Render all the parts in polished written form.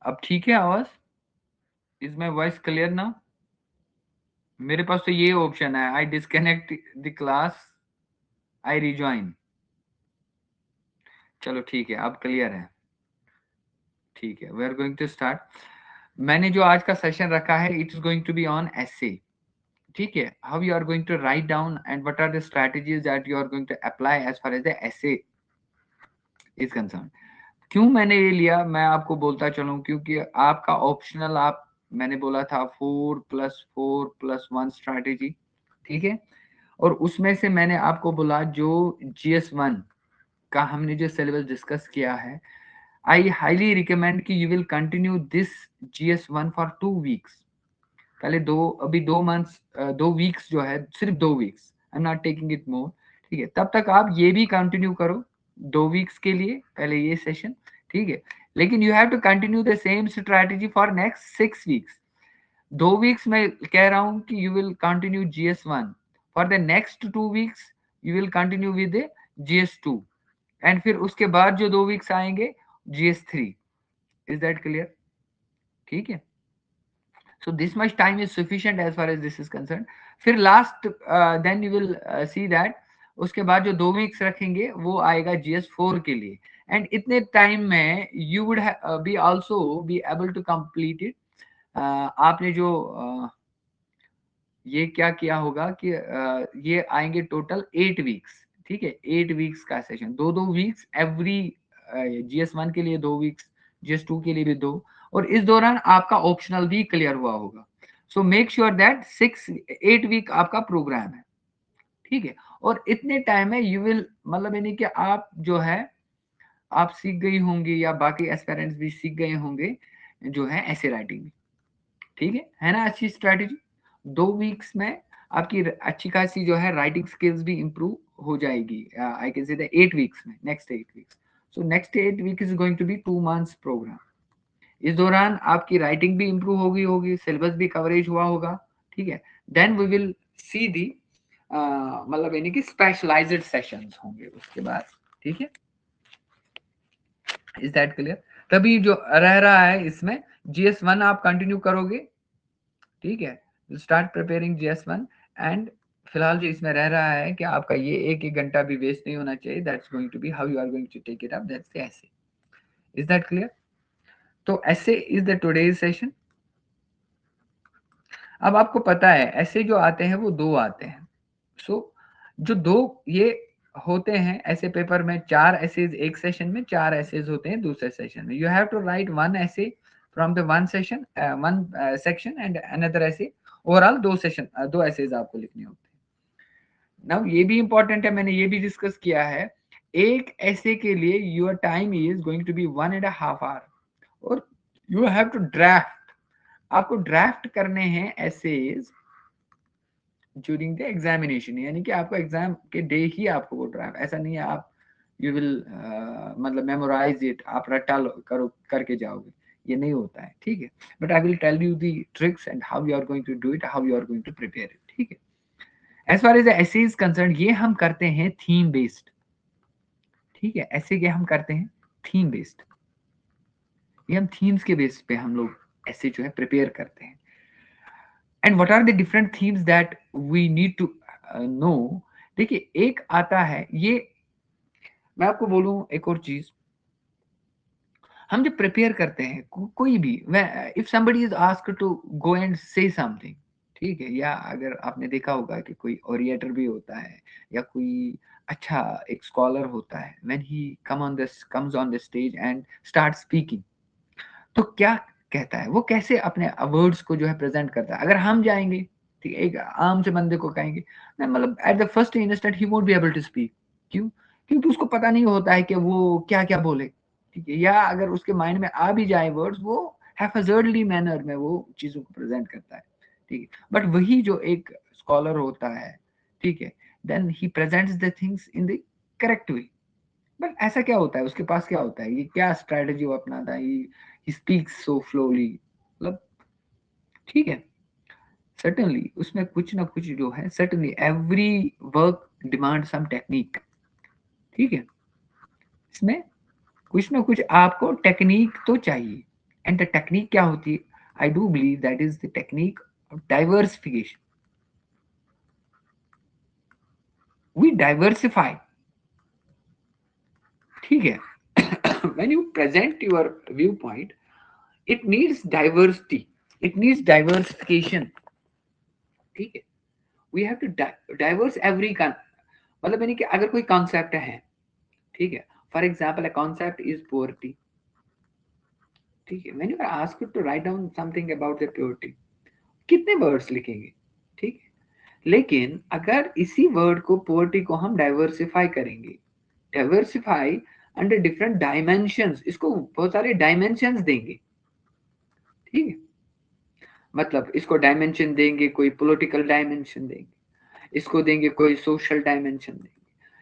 अब ठीक है आवाज? इज माई वॉइस क्लियर ना? मेरे पास तो ये ऑप्शन है, I disconnect the class, I rejoin. चलो ठीक है, अब क्लियर है। ठीक है, we are going to start. मैंने जो आज का सेशन रखा है, it is going to be on essay. ठीक है, how you are going to write down and what are the strategies that you are going to apply as far as the essay is concern. क्यों मैंने ये लिया, मैं आपको बोलता चलूं, क्योंकि आपका ऑप्शनल, आप मैंने बोला था 4+4+1 स्ट्रैटेजी। ठीक है, और उसमें से मैंने आपको बोला जो GS1 का हमने जो सिलेबस डिस्कस किया है, आई हाईली रिकमेंड कि you will continue this GS1 for 2 weeks. पहले अभी 2 मंथ्स, 2 वीक्स जो है, सिर्फ 2 weeks, I am not taking it more. ठीक है, तब तक आप ये भी कंटिन्यू करो 2 वीक्स के लिए, पहले ये सेशन। ठीक है, लेकिन you have to continue the same strategy for next 6 weeks. 2 weeks में कह रहा हूं कि you will continue GS1, for the next 2 weeks you will continue with GS2, and फिर उसके बाद जो 2 वीक्स आएंगे GS3। Is that clear? ठीक है, so this much time is sufficient as far as this is concerned. फिर last, then you will see that उसके बाद जो 2 वीक्स रखेंगे वो आएगा GS4 के लिए, एंड इतने टाइम में you would be also be able to complete it. आपने जो ये क्या किया होगा कि ये आएंगे टोटल 8 वीक्स। ठीक है, 8 वीक्स का सेशन, 2-2 वीक्स एवरी, GS1 के लिए 2 वीक्स, GS2 के लिए भी 2, और इस दौरान आपका ऑप्शनल भी क्लियर हुआ होगा। So make sure that 8 week आपका प्रोग्राम है। ठीक है, और इतने टाइम में यू विल, मतलब यानी कि आप जो है, आप सीख गई होंगी या बाकी एस्पेरेंट्स भी सीख गए होंगे जो है ऐसे राइटिंग। ठीक है ना? अच्छी स्ट्रैटेजी। 2 वीक्स में आपकी अच्छी खासी जो है राइटिंग स्किल्स भी इंप्रूव हो जाएगी। I can say that 8 weeks में, next 8 weeks. So next 8 week is going to be 2 months programme. इस दौरान आपकी राइटिंग भी इंप्रूव होगी होगी सिलेबस भी कवरेज हुआ होगा। ठीक है, देन वी विल सी दी, मतलब यानी कि स्पेशलाइज्ड सेशंस होंगे उसके बाद। ठीक है, इज दैट क्लियर? तभी जो रह रहा है इसमें, GS1 आप कंटिन्यू करोगे। ठीक है, स्टार्ट प्रिपेयरिंग GS1, एंड फिलहाल जो इसमें रह रहा है कि आपका ये एक एक घंटा भी वेस्ट नहीं होना चाहिए। That's going to be how you are going to take it up, that's the essay. Is that clear? तो essay is the today's session. अब आपको पता है ऐसे जो आते हैं वो दो आते हैं। सो जो दो ये होते हैं ऐसे, पेपर में 4 एसेज एक सेशन में, 4 एसेज होते हैं दूसरे सेशन में। You have to write 1 essay from the one session, one section, and another essay। Overall 2 session, 2 essays आपको लिखने होते हैं। नाउ ये भी इंपॉर्टेंट है, मैंने ये भी डिस्कस किया है, एक ऐसे के लिए your time is going to be 1.5 hour, और यू हैव टू ड्राफ्ट, आपको ड्राफ्ट करने हैं एसेज ड्यूरिंग द एग्जामिनेशन, यानी कि आपको एग्जाम के डे ही आपको वो ड्राफ्ट, ऐसा नहीं है आप यू विल मतलब मेमोराइज इट, आप रट्टा करो करके जाओगे, ये नहीं होता है। ठीक है, but I will tell you the tricks and how you are going to do it, how you are going to prepare it. ठीक है, as far as essay is concern, ये हम करते हैं थीम बेस्ड। ठीक है, ऐसे ये हम करते हैं थीम बेस्ड, ये हम थीम्स के बेस पे हम लोग ऐसे जो है प्रिपेयर करते हैं। And what are the different themes that we need to know. देखिए, एक आता है ये, मैं आपको बोलूं एक और चीज, हम जब प्रिपेयर करते हैं कोई भी, if somebody is asked to go and say something, ठीक है, या अगर आपने देखा होगा कि कोई ओरिएटर भी होता है या कोई अच्छा एक स्कॉलर होता है, when he comes on the stage and start speaking, तो क्या कहता है, वो कैसे अपने वर्ड्स को जो है प्रेजेंट करता है। अगर हम जाएंगे, ठीक है, एक आम से बंदे को कहेंगे ना, मतलब at the first instant he won't be able to speak. क्यों? क्योंकि उसको पता नहीं होता है कि वो क्या क्या बोले। ठीक है, या अगर उसके माइंड में आ भी जाए वर्ड्स, वो हैफर्डली मैनर में वो चीजों को प्रेजेंट करता है। ठीक है, बट वही जो एक स्कॉलर होता है, ठीक है, then he presents the things in the correct way. But ऐसा क्या होता है, उसके पास क्या होता है, ये क्या स्ट्रेटेजी वो अपनाता है, ही स्पीक्स सो फ्लोली, मतलब। ठीक है, certainly उसमें कुछ ना कुछ जो है, certainly every work demand some technique, ठीक है, इसमें कुछ ना कुछ आपको टेक्निक तो चाहिए। एंड द टेक्निक क्या होती है? I do believe that is the technique of diversification. We diversify, ठीक है। When you present your view point, it needs diversity, it needs diversification, ठीक है। We have to diverse every, मतलब यानी कि अगर कोई कॉन्सेप्ट है, ठीक है, for example a concept is purity, ठीक है, when you are asked to write down something about the purity, कितने वर्ड्स लिखेंगे, ठीक है। लेकिन अगर इसी वर्ड को, पोवर्टी को हम डाइवर्सिफाई करेंगे, डाइवर्सिफाई अंडर डिफरेंट डायमेंशंस, इसको बहुत सारे डायमेंशंस देंगे, ठीक है। मतलब इसको डायमेंशन देंगे, कोई पॉलिटिकल डायमेंशन देंगे, इसको देंगे कोई सोशल डायमेंशन देंगे,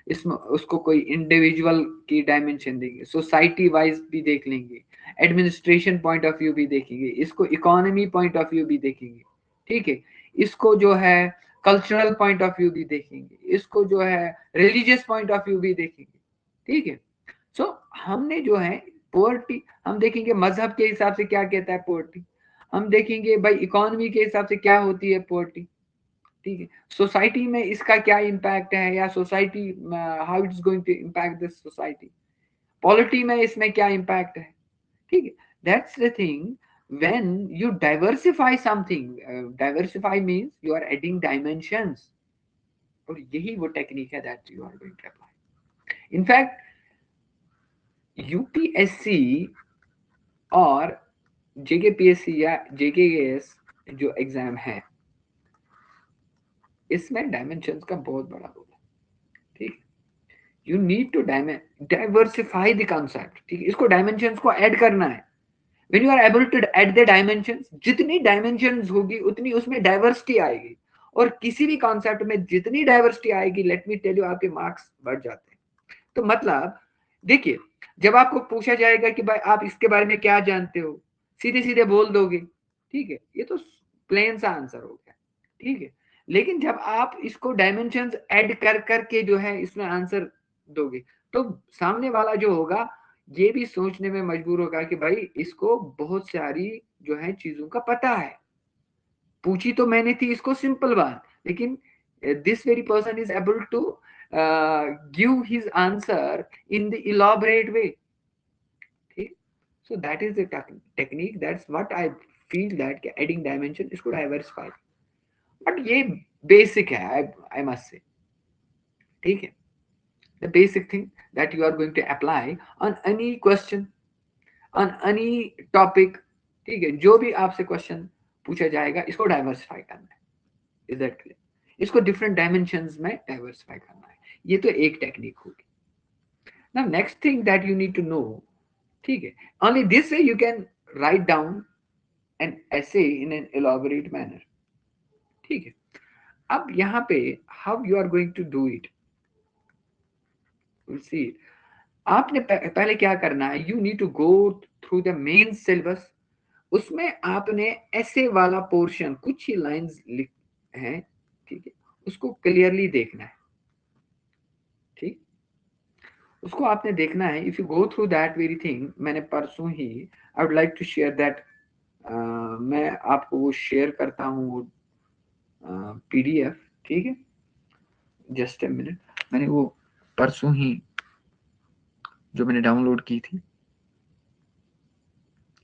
इसमें उसको कोई इंडिविजुअल की डायमेंशन देंगे, सोसाइटी वाइज भी देख लेंगे, एडमिनिस्ट्रेशन पॉइंट ऑफ व्यू भी देखेंगे, इसको इकोनॉमी पॉइंट ऑफ व्यू भी देखेंगे, ठीक है। इसको जो है कल्चरल पॉइंट ऑफ व्यू भी देखेंगे, इसको जो है रिलीजियस पॉइंट ऑफ व्यू भी देखेंगे, ठीक है। सो हमने जो है पोवर्टी, हम देखेंगे मजहब के हिसाब से क्या कहता है पोवर्टी, हम देखेंगे भाई इकोनॉमी के हिसाब से क्या होती है पोवर्टी, ठीक है। सोसाइटी में इसका क्या इम्पैक्ट है, या society how it's going to impact this society, polity में इसमें क्या इम्पैक्ट है, ठीक है। That's the thing, when you diversify something, diversify means you are adding dimensions, और यही वो टेक्निक है that you are going to apply. In fact, UPSC और जेकेपीएससी या जेकेएस जो एग्जाम है, इसमें डायमेंशंस का बहुत बड़ा रोल है, ठीक है। You need to diversify the concept, ठीक है, इसको डायमेंशंस को ऐड करना है। When you are able to add the dimensions, जितनी डायमेंशंस होगी उतनी उसमें डाइवर्सिटी आएगी, और किसी भी कॉन्सेप्ट में जितनी डाइवर्सिटी आएगी, लेट मी टेल यू, आपके मार्क्स बढ़ जाते हैं। तो मतलब देखिए, जब आपको पूछा जाएगा कि भाई आप इसके बारे में क्या जानते हो, सीधे सीधे बोल दोगे, ठीक है, ये तो प्लेन सा आंसर हो गया, ठीक है। लेकिन जब आप इसको डायमेंशंस ऐड कर करके जो है इसमें आंसर दोगे, तो सामने वाला जो होगा ये भी सोचने में मजबूर होगा कि भाई इसको बहुत सारी जो है चीजों का पता है, पूछी तो मैंने थी इसको सिंपल बात, लेकिन this very person is able to give his answer in the elaborate way, ठीक। so that is the technique, that's what I feel that adding dimension इसको diversify, but ये basic है, I must say, ठीक है। the basic thing that you are going to apply on any question, on any topic, ठीक है, जो भी आपसे क्वेश्चन पूछा जाएगा इसको डाइवर्सिफाई करना है, इज दैट क्लियर, इसको डिफरेंट डायमेंशंस में डाइवर्सिफाई करना है, ये तो एक टेक्निक होगी। Now next thing that you need to know, ठीक है, only this way you can write down an essay in an elaborate manner, ठीक है। अब यहाँ पे how you are going to do it, we'll see। आपने पहले क्या करना है, you need to go through the main syllabus, उसमें आपने ऐसे वाला पोर्शन कुछ ही लाइंस लिख हैं, ठीक है, उसको क्लियरली देखना है, ठीक, उसको आपने देखना है। If you go through that very thing, मैंने परसों ही, I would like to share that, मैं आपको वो शेयर करता हूँ पीडीएफ, ठीक है, जस्ट ए मिनट, मैंने वो परसों ही जो मैंने डाउनलोड की थी,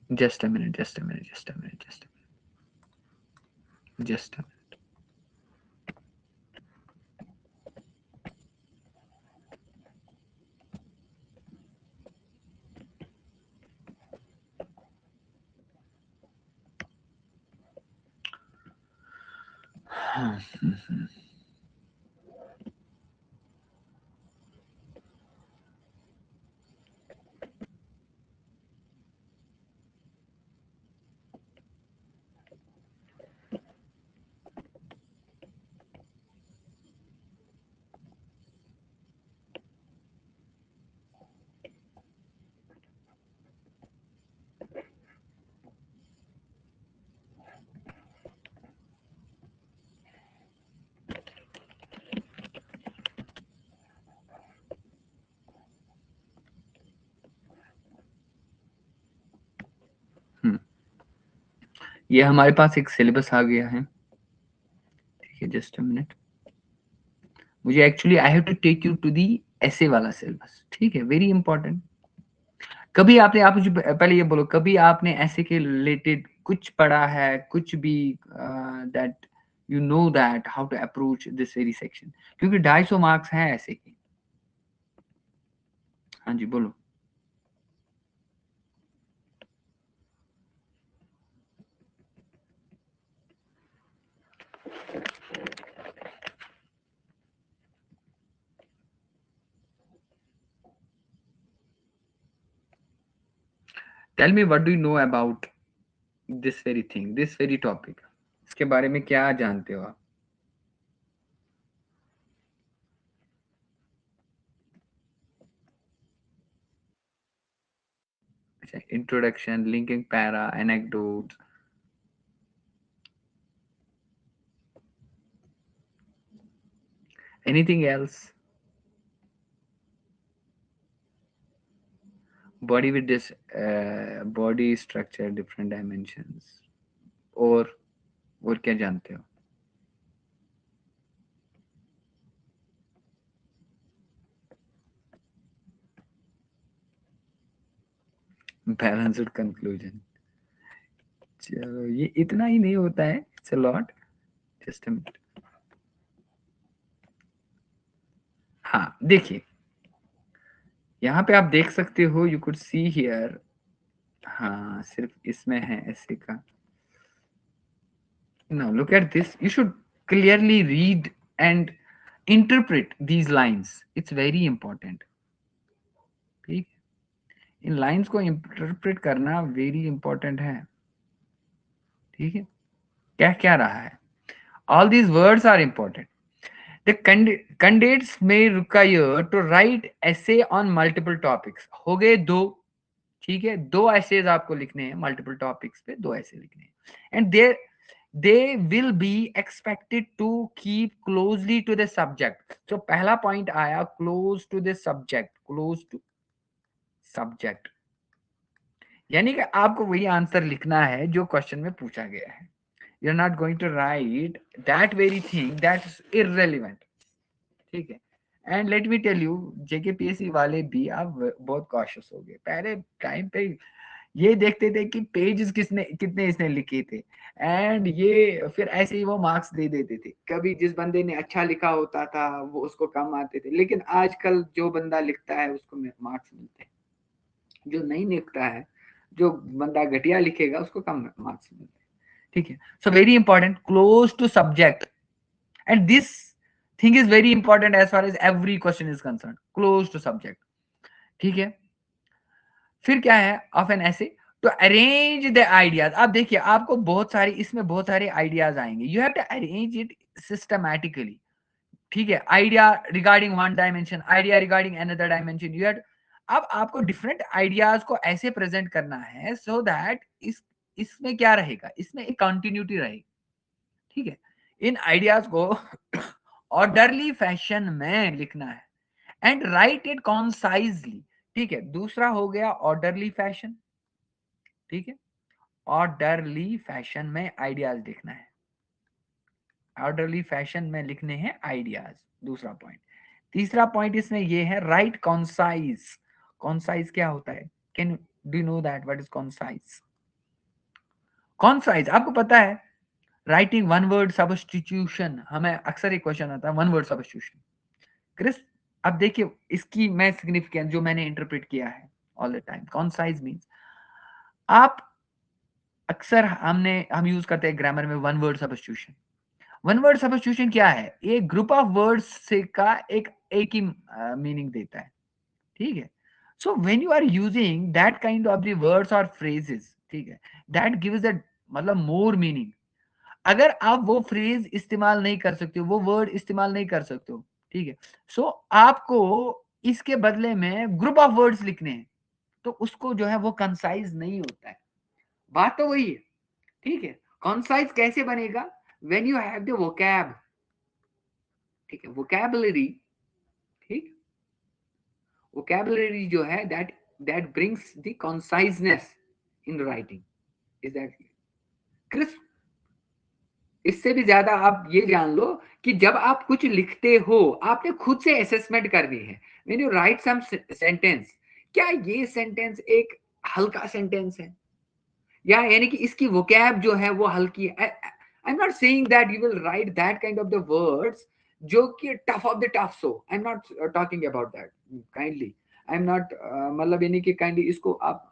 just a minute, just a minute, just a minute, just a minute, just a minute. ये हमारे पास एक सिलेबस आ गया है, ठीक है, जस्ट अ मिनट। मुझे actually I have to take you to the essay वाला सिलेबस, ठीक है, वेरी इंपॉर्टेंट। कभी आपने, आप मुझे पहले ये बोलो, कभी आपने ऐसे के रिलेटेड कुछ पढ़ा है, कुछ भी, that you know that how to approach this very section, क्योंकि 250 मार्क्स हैं ऐसे के। हाँ जी बोलो। Tell me what do you know about this very thing, this very topic, इसके बारे में क्या जानते हो आप? अच्छा, introduction, linking para, anecdote, anything else? Body with this, body structure, different dimensions, और क्या जानते हो? बैलेंस्ड कंक्लूजन, चलो ये इतना ही नहीं होता है, it's a lot, just a minute. हाँ देखिए, यहाँ पे आप देख सकते हो, यू कुड सी हियर, हाँ सिर्फ इसमें है ऐसे का। Now look at this. You should clearly read and interpret these lines. It's very important. ठीक, इन लाइंस को इंटरप्रेट करना वेरी इंपॉर्टेंट है, ठीक है। क्या क्या रहा है, all these words are important. The candidates may require to write essay on multiple topics, हो गए दो, ठीक है, दो ऐसेज आपको लिखने हैं मल्टीपल टॉपिक्स पे, दो ऐसे लिखने हैं, and there they will be expected to keep closely to the subject। तो पहला पॉइंट आया, close to the subject, close to subject, यानी कि आपको वही आंसर लिखना है जो क्वेश्चन में पूछा गया है। You are not going to write that very thing that is irrelevant, ठीक है। And let me tell you, JKPSC वाले भी आप बहुत कॉशियस हो गए। पहले टाइम पे ये देखते थे कि पेजेस किसने कितने इसने लिखे थे, एंड ये फिर ऐसे ही वो मार्क्स दे देते थे। कभी जिस बंदे ने अच्छा लिखा होता था वो उसको कम आते थे, लेकिन आजकल जो बंदा लिखता है उसको मार्क्स मिलते हैं, जो नहीं लिखता है, जो बंदा घटिया लिखेगा उसको कम मार्क्स मिलते हैं, ठीक है। So very important, close to subject, and this thing is very important as far as every question is concern, close to subject, ठीक है। फिर क्या है ऑफ एन ऐसे, तो अरेंज द आइडियाज। आप देखिए, आपको बहुत सारी, इसमें बहुत सारे आइडियाज आएंगे, you have to arrange it systematically, ठीक है। Idea regarding one dimension, idea regarding another dimension, you have, अब आपको डिफरेंट आइडियाज को ऐसे प्रेजेंट करना है सो दैट इसमें क्या रहेगा, इसमें एक कंटिन्यूटी रहेगी, ठीक है। इन आइडियाज को ऑर्डरली फैशन में लिखना है, एंड राइट इट कॉन्साइजली, ठीक है। दूसरा हो गया ऑर्डरली फैशन, ठीक है, ऑर्डरली फैशन में आइडियाज लिखना है, ऑर्डरली फैशन में लिखने हैं आइडियाज, दूसरा पॉइंट। तीसरा पॉइंट इसमें ये है राइट कॉन्साइज। कॉन्साइज क्या होता है, can do know that what is concise? Concise आपको पता है, राइटिंग वन वर्ड सब्स्टिट्यूशन, हमें अक्सर एक क्वेश्चन आता है वन वर्ड सब्स्टिट्यूशन, क्रिस। अब देखिए इसकी मैं सिग्निफिकेंस जो मैंने इंटरप्रेट किया है all the time, concise means, आप अक्सर हम यूज करते हैं ग्रामर में one word substitution. One word substitution क्या है, एक ग्रुप ऑफ वर्ड्स से का एक ही मीनिंग देता है, ठीक है। So when you are using that kind of the words और फ्रेजेस, ठीक है, दैट गिव्स द मतलब मोर मीनिंग। अगर आप वो फ्रेज इस्तेमाल नहीं कर सकते हो, वो वर्ड इस्तेमाल नहीं कर सकते हो, ठीक है, सो आपको इसके बदले में ग्रुप ऑफ वर्ड्स लिखने हैं, तो उसको जो है वो कंसाइज नहीं होता है। बात तो वही है, ठीक है। कंसाइज कैसे बनेगा, when you have the vocab, ठीक है, वोकैबुलरी, ठीक, वोकैबुलरी जो है that brings the conciseness in writing, is that crisp, इससे भी ज्यादा आप ये जान लो कि जब आप कुछ लिखते हो आपने खुद से असेसमेंट करनी है। When you write some sentence, क्या ये सेंटेंस एक हल्का सेंटेंस है, या यानी कि इसकी वोकैब जो है वो हल्की है। I am not saying that you will write that kind of the words जो कि tough of the tough, so I am not talking about that kindly. I am not मतलब यानी कि काइंडली इसको आप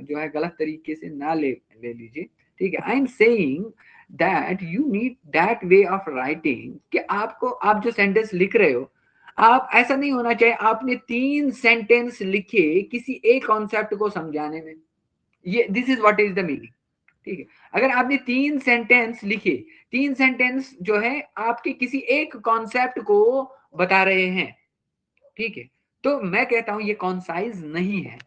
जो है गलत तरीके से ना ले लीजिए, ठीक है। I am saying that you need that way of writing कि आपको, आप जो सेंटेंस लिख रहे हो, आप ऐसा नहीं होना चाहिए आपने 3 सेंटेंस लिखे किसी एक कॉन्सेप्ट को समझाने में। ये this is what is the meaning, ठीक है। अगर आपने 3 सेंटेंस लिखे, 3 सेंटेंस जो है आपके किसी एक कॉन्सेप्ट को बता रहे हैं, ठीक है, तो मैं कहता हूं ये कॉन्साइज नहीं है।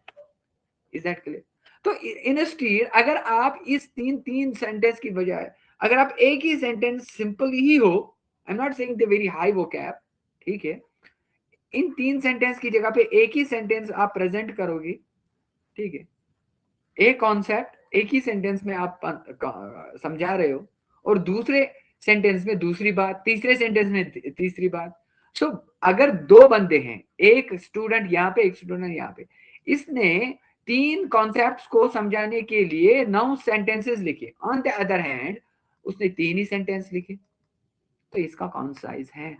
Is that clear? तो इन स्टील अगर आप इस तीन सेंटेंस की बजाय अगर आप एक ही सेंटेंस सिंपल ही हो, I am not saying the very high vocab, ठीक है, इन 3 सेंटेंस की जगह पे एक ही सेंटेंस आप प्रेजेंट करोगे, ठीक है, एक कॉन्सेप्ट एक ही सेंटेंस में आप समझा रहे हो, और दूसरे सेंटेंस में दूसरी बात, तीसरे सेंटेंस में तीसरी बात। सो अगर 2 बंदे हैं, एक स्टूडेंट यहाँ पे एक स्टूडेंट यहाँ पे, इसने 3 कॉन्सेप्ट्स को समझाने के लिए 9 सेंटेंसेस लिखे, ऑन द अदर हैंड उसने 3 ही सेंटेंस लिखे, तो इसका कौन साइज है?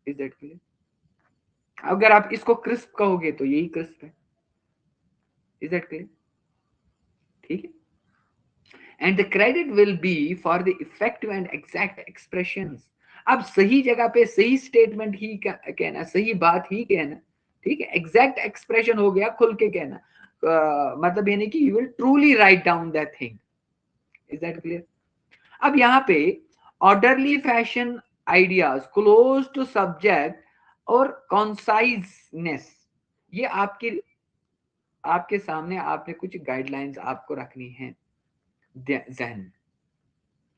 Is that clear? अगर आप इसको क्रिस्प कहोगे तो यही क्रिस्प है। Is that clear? ठीक है। And the credit will be for the effective and exact expressions. अब सही जगह पे सही स्टेटमेंट ही कहना, सही बात ही कहना, ठीक है। एग्जैक्ट एक्सप्रेशन हो गया खुल के कहना, मतलब यानी कि you will truly write down that thing. Is that clear? अब यहाँ पे orderly fashion ideas, close to subject और कॉन्साइजनेस, ये आपके सामने आपने कुछ गाइडलाइंस आपको रखनी है जहन,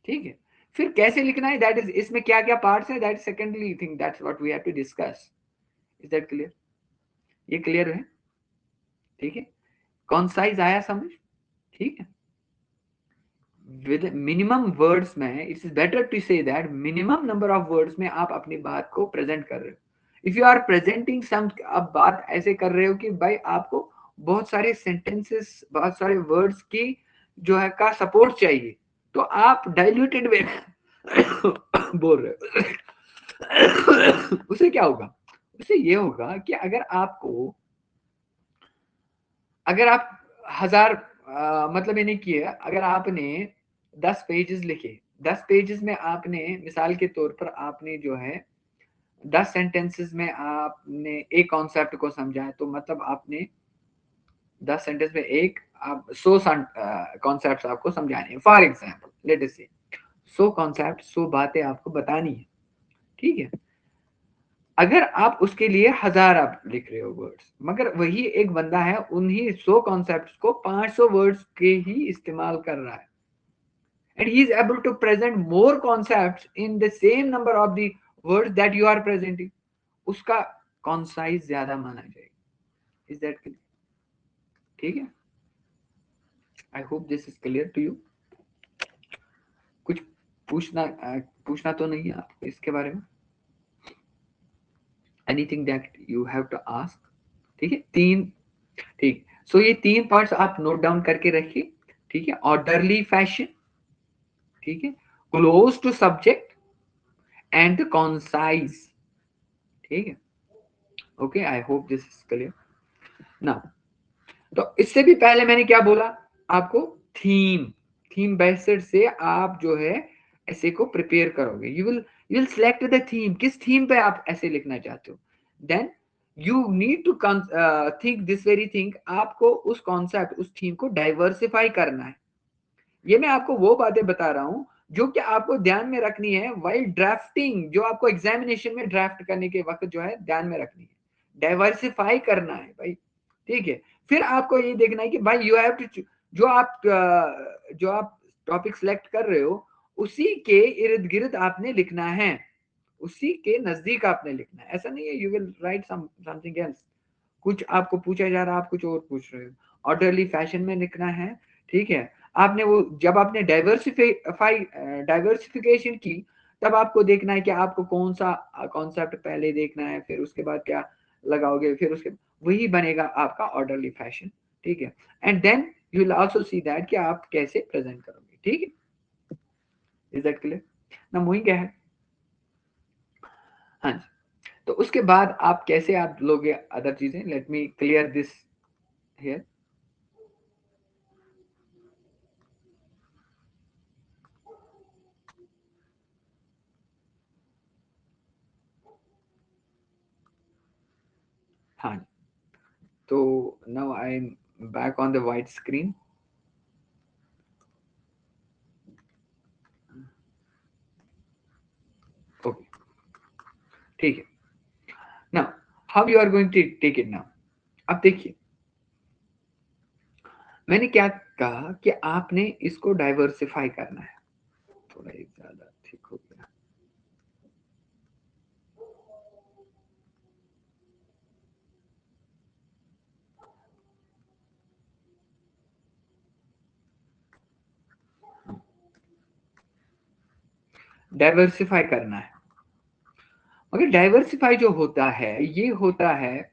ठीक है। फिर कैसे लिखना है, दैट इज, इसमें क्या क्या पार्ट्स है, that secondly thing, that's what we have to discuss. Is that clear? ये क्लियर है? ठीक है। कौन साइज आया समझ? ठीक है। विद मिनिमम वर्ड्स में, it's better to say that minimum number of words में आप अपनी बात को प्रेजेंट कर रहे हो। If you are presenting some, आप बात ऐसे कर रहे हो कि भाई आपको बहुत सारे सेंटेंसेस, बहुत सारे वर्ड्स की जो है का सपोर्ट चाहिए, तो आप डाइल्यूटेड वे बोल रहे हो उसे क्या होगा? उससे ये होगा कि अगर आप 1000 मतलब ये नहीं किया, अगर आपने 10 पेजेस लिखे, 10 पेजेस में आपने मिसाल के तौर पर आपने जो है 10 सेंटेंसेस में आपने एक कॉन्सेप्ट को समझा है, तो मतलब आपने 10 सेंटेंस में एक आप 100 कॉन्सेप्ट आपको समझाने हैं। फॉर एग्जाम्पल लेट अस से 100 कॉन्सेप्ट, 100 बातें आपको बतानी है, ठीक है। अगर आप उसके लिए 1000 आप लिख रहे हो वर्ड्स, मगर वही एक बंदा है उन्हीं 100 कॉन्सेप्ट्स को 500 वर्ड्स के ही इस्तेमाल कर रहा है, and he is able to present more concepts in the same number of the words that you are presenting, उसका कॉन्साइज ज्यादा माना जाएगा। Is that clear? ठीक है। I hope this is clear to you. कुछ पूछना तो नहीं है आपको इसके बारे में? Anything that you have to ask? ठीक है। ठीक। सो ये 3 पॉइंट्स आप नोट डाउन करके रखिए, ठीक है। ऑर्डरली फैशन, ठीक है, close to subject and concise, ठीक है। Okay, I hope this is clear now. तो इससे भी पहले मैंने क्या बोला आपको? थीम बेस्ड से आप जो है ऐसे को प्रिपेयर करोगे। You will select the theme, किस थीम पे आप ऐसे लिखना चाहते हो, then you need to think this very thing, आपको उस कॉन्सेप्ट, उस थीम को डाइवर्सिफाई करना है। ये मैं आपको वो बातें बता रहा हूं जो कि आपको ध्यान में रखनी है वाइल ड्राफ्टिंग, जो आपको एग्जामिनेशन में ड्राफ्ट करने के वक्त जो है ध्यान में रखनी है, डाइवर्सिफाई करना है भाई, ठीक है। फिर आपको ये देखना है कि भाई यू हैव टू, जो आप टॉपिक सिलेक्ट कर रहे हो उसी के इर्द गिर्द आपने लिखना है, उसी के नजदीक आपने लिखना है। ऐसा नहीं है you will write something else, कुछ आपको पूछा जा रहा है आप कुछ और पूछ रहे हो। ऑर्डरली फैशन में लिखना है, ठीक है। आपने वो जब आपने डाइवर्सिफिकेशन की, तब आपको देखना है कि आपको कौन सा कॉन्सेप्ट पहले देखना है, फिर उसके बाद क्या लगाओगे, फिर उसके वही बनेगा आपका ऑर्डरली फैशन, ठीक है। And then you will also see that कि आप कैसे प्रेजेंट करोगे, ठीक है। Is that clear? ना मूविंग क्या है, हाँ जी। तो उसके बाद आप कैसे आप लोगे अदर चीजें, let me clear this here. हाँ, तो now I am back on the white screen. Okay, ठीक है। Now how you are going to take it now. अब देखिए, मैंने क्या कहा कि आपने इसको डाइवर्सिफाई करना है। थोड़ा एक ज्यादा ठीक हो गया। डाइवर्सिफाई करना है, मगर डाइवर्सिफाई जो होता है ये होता है,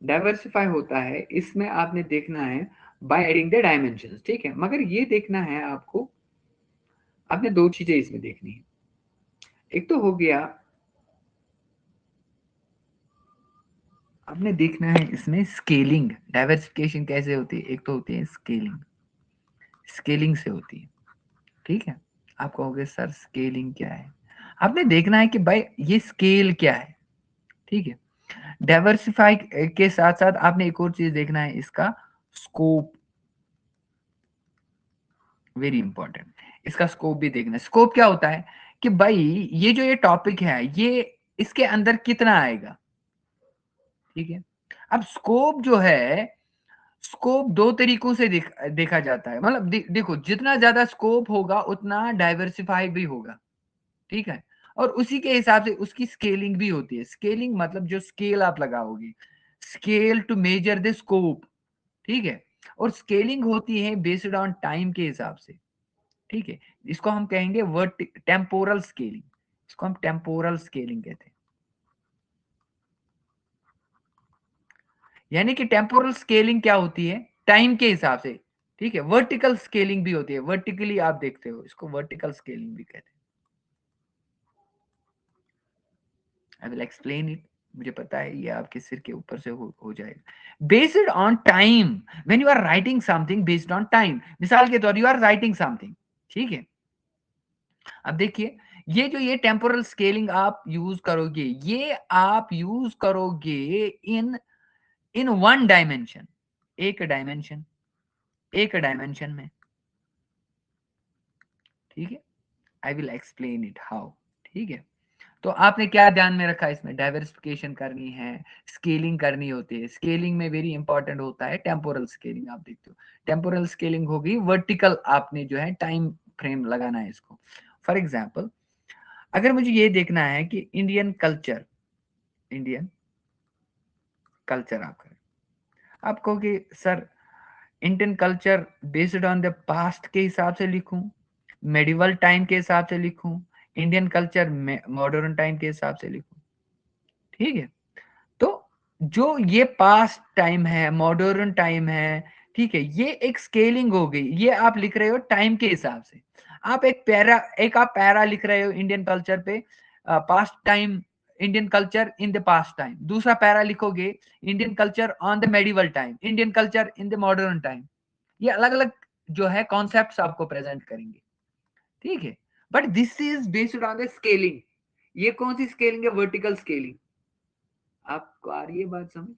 डाइवर्सिफाई होता है इसमें आपने देखना है बाय एडिंग द डायमेंशंस, ठीक है। मगर ये देखना है आपको, आपने दो चीजें इसमें देखनी है। एक तो हो गया, आपने देखना है इसमें स्केलिंग, डाइवर्सिफिकेशन कैसे होती है। एक तो होती है स्केलिंग, स्केलिंग से होती है, ठीक है। आप कहोगे सर स्केलिंग क्या है, आपने देखना है कि भाई ये स्केल क्या है, ठीक है। डाइवर्सिफाई के साथ साथ आपने एक और चीज देखना है, इसका स्कोप, वेरी इंपॉर्टेंट। इसका स्कोप भी देखना है। स्कोप क्या होता है कि भाई ये जो ये टॉपिक है ये इसके अंदर कितना आएगा, ठीक है। अब स्कोप जो है, स्कोप दो तरीकों से देखा जाता है। मतलब देखो, जितना ज्यादा स्कोप होगा उतना डाइवर्सिफाई भी होगा, ठीक है। और उसी के हिसाब से उसकी स्केलिंग भी होती है। स्केलिंग मतलब जो स्केल आप लगाओगे, scale to measure the scope, ठीक है। और स्केलिंग होती है बेस्ड ऑन टाइम के हिसाब से, ठीक है। इसको हम कहेंगे वर्ट टेम्पोरल स्केलिंग, इसको हम टेम्पोरल स्केलिंग कहते हैं। यानी कि टेम्पोरल स्केलिंग क्या होती है, टाइम के हिसाब से, ठीक है। वर्टिकल स्केलिंग भी होती है, वर्टिकली आप देखते हो, इसको वर्टिकल स्केलिंग भी कहते हैं। आई विल एक्सप्लेन इट, मुझे पता है ये आपके सिर के ऊपर से हो जाएगा। Based on time, when you are writing something based on time, मिसाल के तौर यू आर राइटिंग समथिंग, ठीक है। अब देखिए, ये जो ये टेम्पोरल स्केलिंग आप यूज करोगे, ये आप यूज करोगे इन इन वन डायमेंशन, एक डायमेंशन, एक डायमेंशन में, ठीक है। I will explain it how, ठीक है। तो आपने क्या ध्यान में रखा, इसमें डाइवर्सिफिकेशन करनी है, स्केलिंग करनी होती है। स्केलिंग में वेरी इंपॉर्टेंट होता है टेम्पोरल स्केलिंग, आप देखते हो। टेम्पोरल स्केलिंग होगी वर्टिकल, आपने जो है टाइम फ्रेम लगाना है इसको। फॉर एग्जाम्पल, अगर मुझे ये देखना है कि इंडियन कल्चर, इंडियन कल्चर आप करें, आप कहोगे sir Indian culture based on the past के हिसाब से लिखूं, मेडिवल टाइम के हिसाब से लिखूं, इंडियन कल्चर मॉडर्न टाइम के हिसाब से लिखूं, ठीक है। तो जो ये पास्ट टाइम है, मॉडर्न टाइम है, ठीक है, ये एक स्केलिंग हो गई। ये आप लिख रहे हो टाइम के हिसाब से। आप एक आप पैरा लिख रहे हो इंडियन कल्चर पे, past time, Indian culture in the past time. दूसरा पैरा लिखोगे Indian culture on the medieval time, Indian culture in the modern time. ये अलग अलग जो है कॉन्सेप्ट्स आपको प्रेजेंट करेंगे, ठीक है। But this is based on the scaling. ये कौन सी स्केलिंग है, वर्टिकल स्केलिंग। आपको आ रही है बात समझ?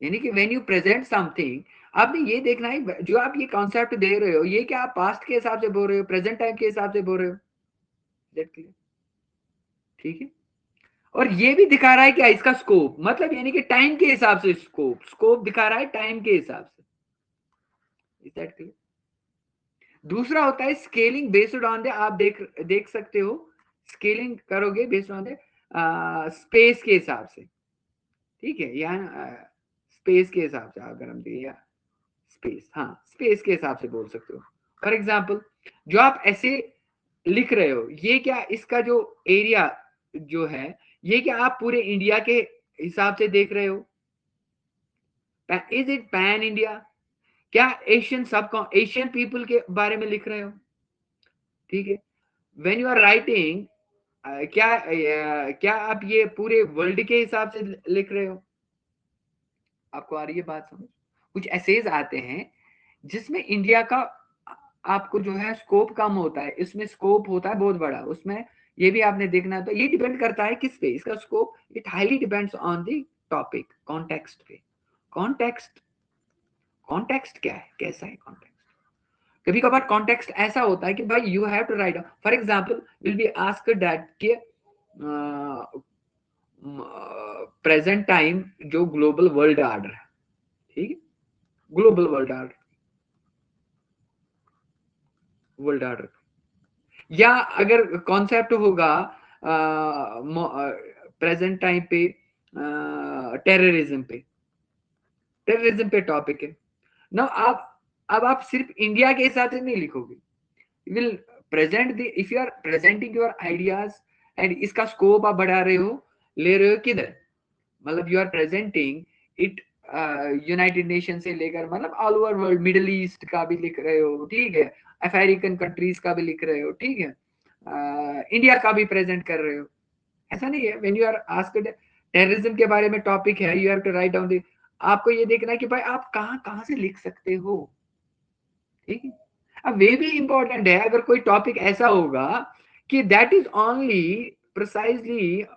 यानी कि व्हेन यू प्रेजेंट समथिंग, आपने ये देखना है जो आप ये कॉन्सेप्ट दे रहे हो, ये क्या आप पास्ट के हिसाब से बोल रहे हो, प्रेजेंट टाइम के हिसाब से बोल रहे हो, दैट क्लियर, ठीक है। और ये भी दिखा रहा है क्या, इसका स्कोप, मतलब यानी कि टाइम के हिसाब से स्कोप, स्कोप दिखा रहा है टाइम के हिसाब से, इज दैट क्लियर। दूसरा होता है स्केलिंग बेस्ड ऑन द, आप देख सकते हो, स्केलिंग करोगे बेस्ड ऑन द स्पेस के हिसाब से, ठीक है। यहाँ स्पेस के हिसाब से अगर हम दिया स्पेस, हाँ स्पेस के हिसाब से बोल सकते हो। फॉर एग्जाम्पल जो आप ऐसे लिख रहे हो, ये क्या इसका जो एरिया जो है, ये क्या आप पूरे इंडिया के हिसाब से देख रहे हो? Is it pan India? क्या एशियन पीपल के बारे में लिख रहे हो? ठीक है, व्हेन यू आर राइटिंग, क्या आप ये पूरे वर्ल्ड के हिसाब से लिख रहे हो? आपको आ रही है बात समझ? कुछ एसेज आते हैं जिसमें इंडिया का आपको जो है स्कोप कम होता है, इसमें स्कोप होता है बहुत बड़ा, उसमें ये भी आपने देखना है। तो ये डिपेंड करता है किस पे इसका scope, it highly depends on the topic, context पे। कॉन्टेक्स्ट, कॉन्टेक्स्ट क्या है, कैसा है कॉन्टेक्स्ट? कभी कभार कॉन्टेक्स्ट ऐसा होता है कि भाई you have to write, for example will be asked that कि प्रेजेंट टाइम जो ग्लोबल वर्ल्ड ऑर्डर है, ठीक है, ग्लोबल वर्ल्ड ऑर्डर, या अगर कॉन्सेप्ट होगा प्रेजेंट टाइम पे टेररिज्म पे, टेररिज्म पे टॉपिक है ना। अब आप सिर्फ इंडिया के हिसाब से नहीं लिखोगे, you will present the, if you are presenting your ideas and इसका स्कोप आप बढ़ा रहे हो, ले रहे हो किधर, मतलब you are presenting it United Nation से लेकर मतलब all over world, middle east का भी लिख रहे हो, ठीक है, अफ्रीकन कंट्रीज का भी लिख रहे हो, ठीक है, इंडिया का भी प्रेजेंट कर रहे हो। ऐसा नहीं है, when you are asked terrorism के बारे में टॉपिक है, you have to write down the, आपको ये देखना है कि भाई आप कहां कहां से लिख सकते हो, ठीक है। अब वे भी इंपॉर्टेंट है, अगर कोई टॉपिक ऐसा होगा कि that is only precisely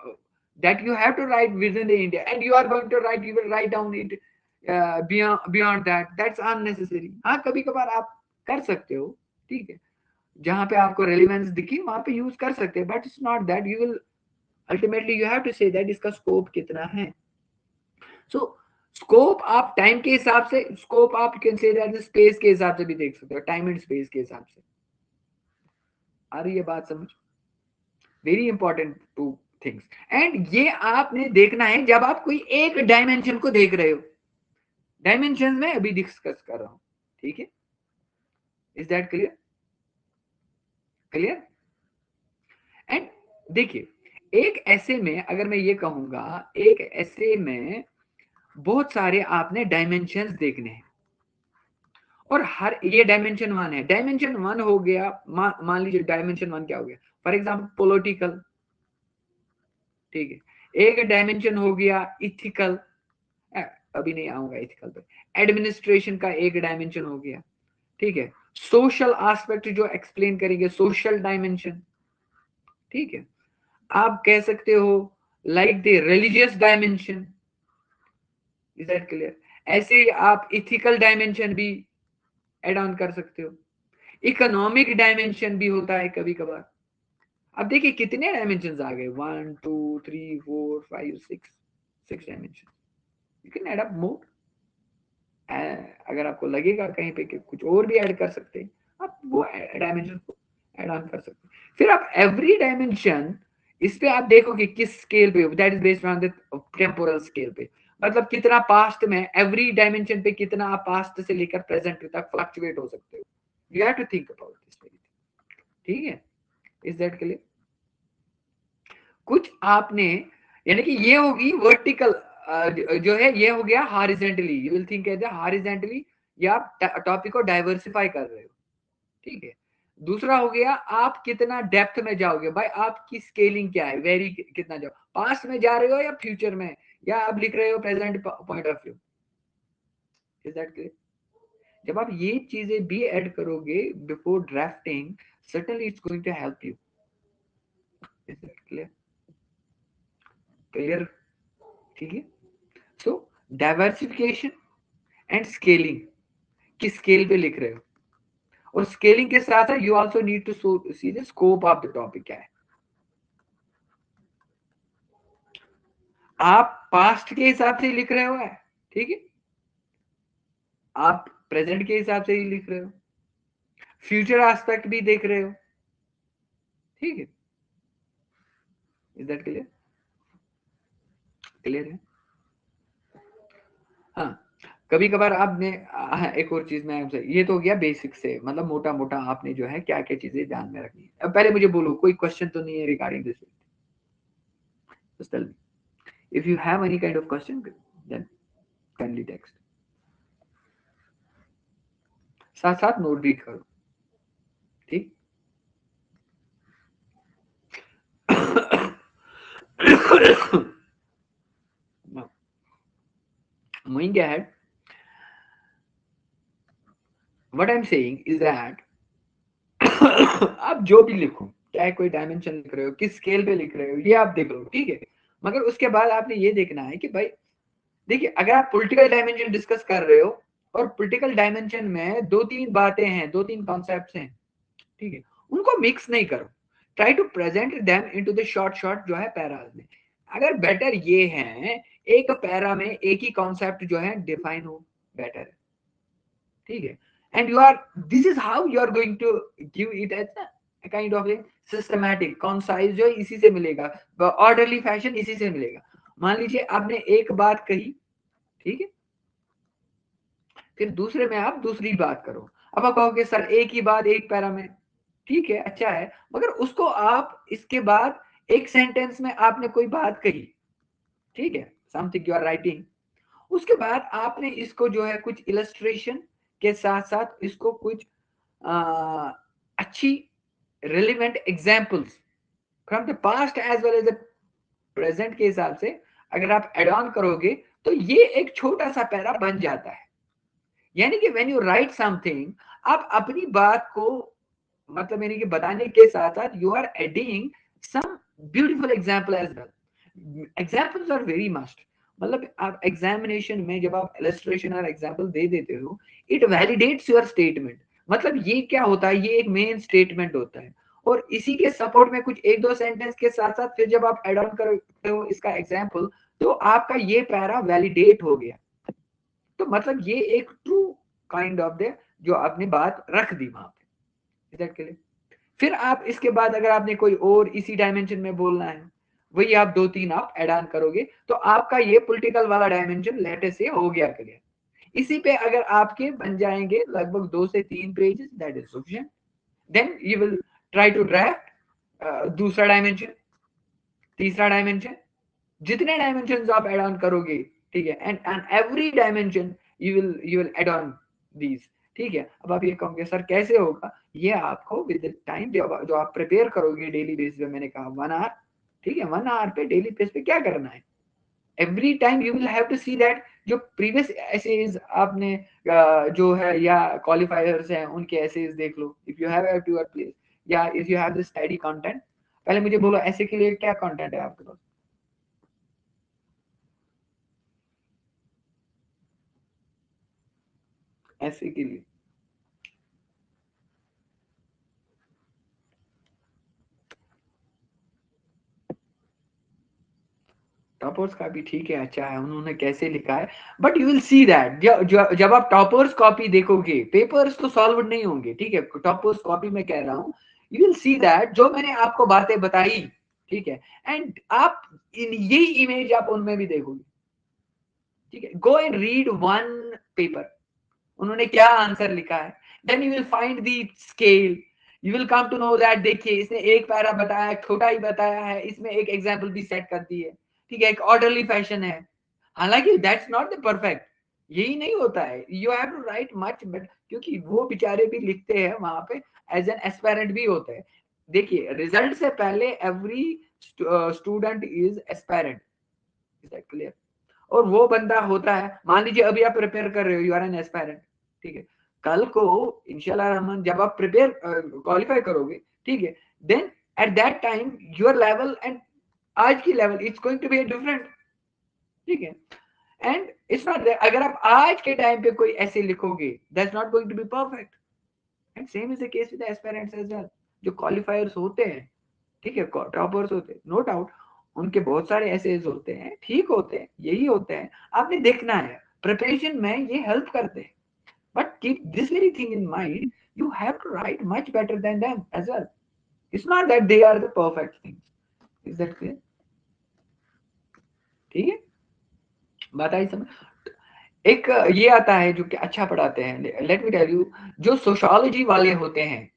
that you have to write within the India and you are going to write, you will write down it beyond that, that's unnecessary। हाँ कभी कभार आप कर सकते हो, ठीक है, जहां पे आपको रेलिवेंस दिखी वहां पे यूज कर सकते हैं, but it's not that you will ultimately, you have to say that इसका स्कोप कितना है। सो स्कोप आप टाइम के हिसाब से, स्कोप आप कैन से दैट स्पेस के हिसाब से भी देख सकते हो, टाइम एंड स्पेस के हिसाब से। आ रही है बात समझ? Very important two things. And ये आपने देखना है जब आप कोई एक डायमेंशन को देख रहे हो, डायमेंशन में अभी डिस्कस कर रहा हूं, ठीक है, is that clear? Clear? And देखिए एक ऐसे में अगर मैं ये कहूंगा, एक ऐसे में बहुत सारे आपने डायमेंशंस देखने हैं, और हर ये डायमेंशन वन है, डायमेंशन वन हो गया, मान लीजिए डायमेंशन वन क्या हो गया, फॉर एग्जाम्पल पॉलिटिकल, ठीक है, एक डायमेंशन हो गया इथिकल, अभी नहीं आऊंगा इथिकल पे, एडमिनिस्ट्रेशन का एक डायमेंशन हो गया, ठीक है, सोशल एस्पेक्ट जो एक्सप्लेन करेंगे, सोशल डायमेंशन, ठीक है, आप कह सकते हो like the religious dimension, is that clear? ऐसे ही आप इथिकल डायमेंशन भी एड ऑन कर सकते हो, इकोनॉमिक डायमेंशन भी होता है कभी कभार। अब देखिए कितने डायमेंशन आ गए, 1 2 3 4 5 6, 6 dimension, you can add up more, अगर आपको लगेगा कहीं पे कि कुछ और भी ऐड कर सकते हैं, आप वो डायमेंशन को ऐड ऑन कर सकते हैं। फिर आप एवरी डायमेंशन, इस पे आप देखोगे किस स्केल पे, that is based on the temporal scale पे, मतलब कितना पास्ट में, एवरी डायमेंशन पे कितना आप पास्ट से लेकर प्रेजेंट तक फ्लक्चुएट हो सकते हो, you have to think about this, ठीक है, इज दैट क्लियर? कुछ आपने, यानी कि ये होगी वर्टिकल, जो है ये हो गया horizontally, you will think as horizontally, या आप टॉपिक को डाइवर्सिफाई कर रहे हो, ठीक है। दूसरा हो गया आप कितना डेप्थ में जाओगे, भाई आपकी स्केलिंग क्या है, वेरी कितना जाओ, पास्ट में जा रहे हो या फ्यूचर में, या आप लिख रहे हो present point of view, is that clear? जब आप ये चीजें भी ऐड करोगे before drafting, certainly it's going to help you, is that clear? Clear, ठीक है। सो डाइवर्सिफिकेशन एंड स्केलिंग, किस स्केल पे लिख रहे हो, और स्केलिंग के साथ you also need to see the scope of the topic क्या है। आप पास्ट के हिसाब से ही लिख रहे हो, है ठीक है, आप प्रेजेंट के हिसाब से ही लिख रहे हो, फ्यूचर एस्पेक्ट भी देख रहे हो, ठीक है, इज दैट क्लियर? क्लियर है? हाँ, कभी कभार आपने एक और चीज मैं आपसे, ये तो हो गया बेसिक से, मतलब मोटा मोटा आपने जो है क्या क्या चीजें ध्यान में रखनी है। अब पहले मुझे बोलो कोई क्वेश्चन तो नहीं है regarding this? Just tell me. If you have any kind of question, then kindly text. साथ साथ नोट भी करो, ठीक? Now, moving ahead, what I'm saying is that आप जो भी लिखो, चाहे कोई डायमेंशन लिख रहे हो, किस स्केल पे लिख रहे हो, ये आप देख लो, ठीक है? मगर उसके बाद आपने ये देखना है कि भाई देखिए, अगर आप पॉलिटिकल डायमेंशन डिस्कस कर रहे हो और पॉलिटिकल डायमेंशन में दो तीन बातें हैं, दो तीन कॉन्सेप्ट्स हैं, ठीक है, उनको मिक्स नहीं करो। Try to present them into the short short जो है पैराज में। अगर बेटर ये है एक पैरा में एक ही कॉन्सेप्ट जो है डिफाइन हो, बेटर है, ठीक है? And you are, this is how you are going to give it as a kind of a systematic concise, जो इसी से मिलेगा, ऑर्डरली फैशन इसी से मिलेगा। मान लीजिए आपने एक बात कही, ठीक है, फिर दूसरे में आप दूसरी बात करो। अब आप कहोगे सर एक ही बात एक पैरा में, ठीक है, अच्छा है, मगर उसको आप इसके बाद एक सेंटेंस में आपने कोई बात कही, ठीक है, समथिंग यू आर राइटिंग, उसके बाद आपने इसको जो है कुछ इलस्ट्रेशन के साथ साथ इसको कुछ अच्छी relevant examples from the past as well as the present के हिसाब से अगर आप एड ऑन करोगे तो ये एक छोटा सा पैरा बन जाता है। यानी कि व्हेन यू राइट समथिंग, आप अपनी बात को मतलब यानी कि बताने के साथ साथ you are adding some beautiful example as well. Examples are very must. मतलब आप एग्जामिनेशन में जब आप इलस्ट्रेशन और एग्जांपल दे देते हो, इट वैलिडेट्स योर स्टेटमेंट। मतलब ये क्या होता है, ये एक मेन स्टेटमेंट होता है, और इसी के सपोर्ट में कुछ एक दो सेंटेंस के साथ साथ फिर जब आप एड ऑन करते हो इसका एग्जांपल, तो आपका ये पैरा वैलिडेट हो गया। तो मतलब ये एक ट्रू काइंड ऑफ द जो आपने बात रख दी वहां पे। That clear? फिर आप इसके बाद अगर आपने कोई और इसी डायमेंशन में बोलना है, वही आप दो तीन आप एड ऑन करोगे, तो आपका ये पॉलिटिकल वाला डायमेंशन लेटे से हो गया क्लियर। इसी पे अगर आपके बन जाएंगे लगभग 2 से 3 pages, that is sufficient. Then you will try to draft दूसरा डायमेंशन, तीसरा डायमेंशन, जितने डायमेंशन आप एड ऑन करोगे, ठीक है, and every dimension you will add on these, ठीक है। अब आप ये कहोगे सर कैसे होगा, ये आपको विद टाइम जो आप प्रिपेयर करोगे डेली बेस पे, मैंने कहा 1 आवर, ठीक है, 1 आवर पे डेली बेस पे क्या करना है, every time you will have to see that जो प्रीवियस एसेज आपने जो है या क्वालिफायर्स हैं उनके एसेज देख लो, if you have at your place, या if you have the study content. पहले मुझे बोलो ऐसे के लिए क्या कंटेंट है आपके पास? ऐसे के लिए टॉपर्स का भी ठीक है, अच्छा है, उन्होंने कैसे लिखा है, but you will see that जब आप टॉपर्स कॉपी देखोगे, पेपर्स तो सॉल्व नहीं होंगे, ठीक है, टॉपर्स कॉपी में कह रहा हूँ, यू विल सी दैट जो मैंने आपको बातें बताई, ठीक है, एंड आप इन यही इमेज आप उनमें भी देखोगे, ठीक है। Go and read one paper, उन्होंने क्या आंसर लिखा है, then you will find the scale, you will come to know that देखिए इसने एक पैरा बताया, छोटा ही बताया है, इसमें एक एग्जांपल भी सेट कर दी है, ठीक है, एक ऑर्डरली फैशन है। हालांकि दैट्स नॉट द परफेक्ट, यही नहीं होता है, you have to write much but, क्योंकि वो बेचारे भी लिखते हैं वहां पे, एज एन एस्पायरेंट भी होते हैं। देखिए रिजल्ट से पहले every student is aspirant, is that clear? और वो बंदा होता है, मान लीजिए अभी आप प्रिपेयर कर रहे हो, यू आर एन एस्पायरेंट, ठीक है, कल को इंशाल्लाह रहमान जब आप प्रिपेयर क्वालिफाई करोगे, ठीक है, then at that time your level and आज की level it's going to be different, ठीक है। एंड इट्स नॉट, अगर आप आज के टाइम पे कोई ऐसे लिखोगे, that's not going to be perfect, and same is the case with aspirants as well. जो क्वालिफायर्स होते हैं, ठीक है, टॉपर्स होते हैं, नो डाउट, उनके बहुत सारे ऐसे होते हैं, ठीक होते हैं, यही होते हैं, आपने देखना है, प्रिपरेशन में ये हेल्प करते हैं, but keep this very thing in mind, you have to write much better than them as well, it's not that they are the perfect things, is that clear? ठीक है, बात आई समझ? एक ये आता है जो कि अच्छा पढ़ाते हैं, लेट मी टेल यू, जो सोशियोलॉजी वाले होते हैं,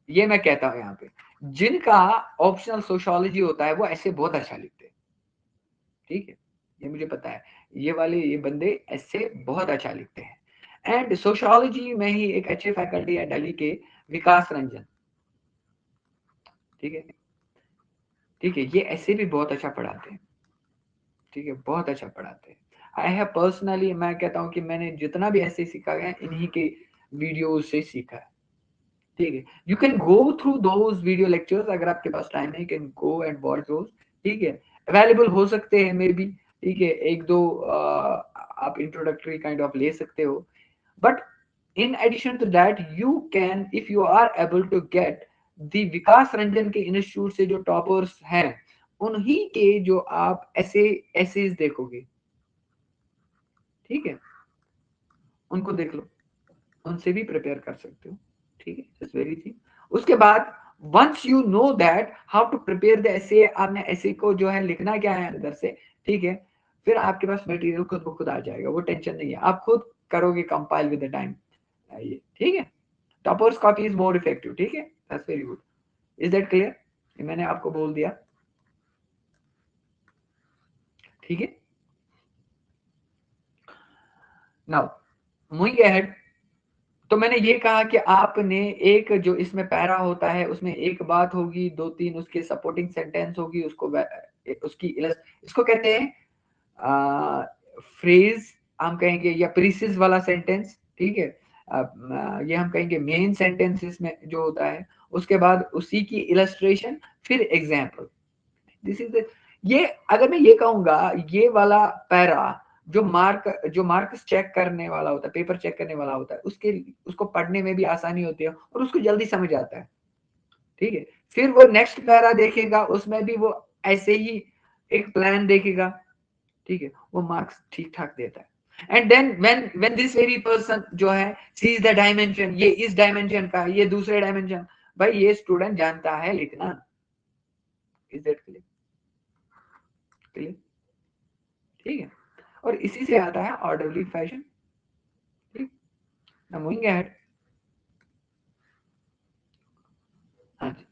ये मैं कहता हूँ यहाँ पे, जिनका ऑप्शनल सोशियोलॉजी होता है वो ऐसे बहुत अच्छा लिखते हैं, ठीक है, ये मुझे पता है, ये बंदे ऐसे बहुत अच्छा लिखते हैं। एंड सोशियोलॉजी में ही एक अच्छे फैकल्टी है दिल्ली के, विकास रंजन, ठीक है, ठीक है, ये ऐसे भी बहुत अच्छा पढ़ाते हैं, ठीक है, बहुत अच्छा पढ़ाते हैं। आई हैव पर्सनली, मैं कहता हूँ कि मैंने जितना भी ऐसे सीखा है इन्हीं के वीडियो से सीखा है, ठीक है। You can go through those video lectures, अगर आपके पास टाइम है, can go and watch those, ठीक है, अवेलेबल हो सकते हैं मे बी, ठीक है, एक दो आप इंट्रोडक्टरी काइंड ऑफ ले सकते हो, but in addition to that you can, if you are able to get the विकास रंजन के इंस्टीट्यूट से जो टॉपर्स हैं, उन्हीं के जो आप ऐसे एसेज देखोगे, ठीक है, उनको देख लो, उनसे भी प्रिपेयर कर सकते हो, ठीक है, इट्स वेरी थिंग। उसके बाद once you know that how to prepare the essay, आपने एसे को जो है लिखना क्या है अंदर से, ठीक है, फिर आपके पास मटेरियल खुद ब खुद आ जाएगा, वो टेंशन नहीं है, आप खुद करोगे कंपाइल विद द टाइम, ये ठीक है। Toppers copy is more effective, ठीक है, that's very good. Is that clear? ये मैंने आपको बोल दिया, ठीक है। नाउ मूविंग अहेड, तो मैंने ये कहा कि आपने एक जो इसमें पैरा होता है उसमें एक बात होगी, दो तीन उसके सपोर्टिंग सेंटेंस होगी, उसको उसकी इसको कहते हैं फ्रेज, हम कहेंगे, या प्रीसिस वाला सेंटेंस, ठीक है, ये हम कहेंगे मेन सेंटेंसेस में जो होता है, उसके बाद उसी की इलस्ट्रेशन, फिर एग्जाम्पल, दिस इज, ये अगर मैं ये कहूंगा, ये वाला पैरा जो मार्क्स चेक करने वाला होता है, पेपर चेक करने वाला होता है, उसके उसको पढ़ने में भी आसानी होती है और उसको जल्दी समझ आता है, ठीक है। फिर वो नेक्स्ट पैरा देखेगा, उसमें भी वो ऐसे ही एक प्लान देखेगा, ठीक है, वो मार्क्स ठीक ठाक देता है। And then when this very person जो है सीज द डायमेंशन, ये इस डायमेंशन का, ये दूसरे डायमेंशन, भाई ये स्टूडेंट जानता है लिखना, इज दैट क्लियर? क्लियर, ठीक है, और इसी से आता है ऑर्डरली फैशन, ठीक। नाउ मूविंग अहेड, हाँ जी,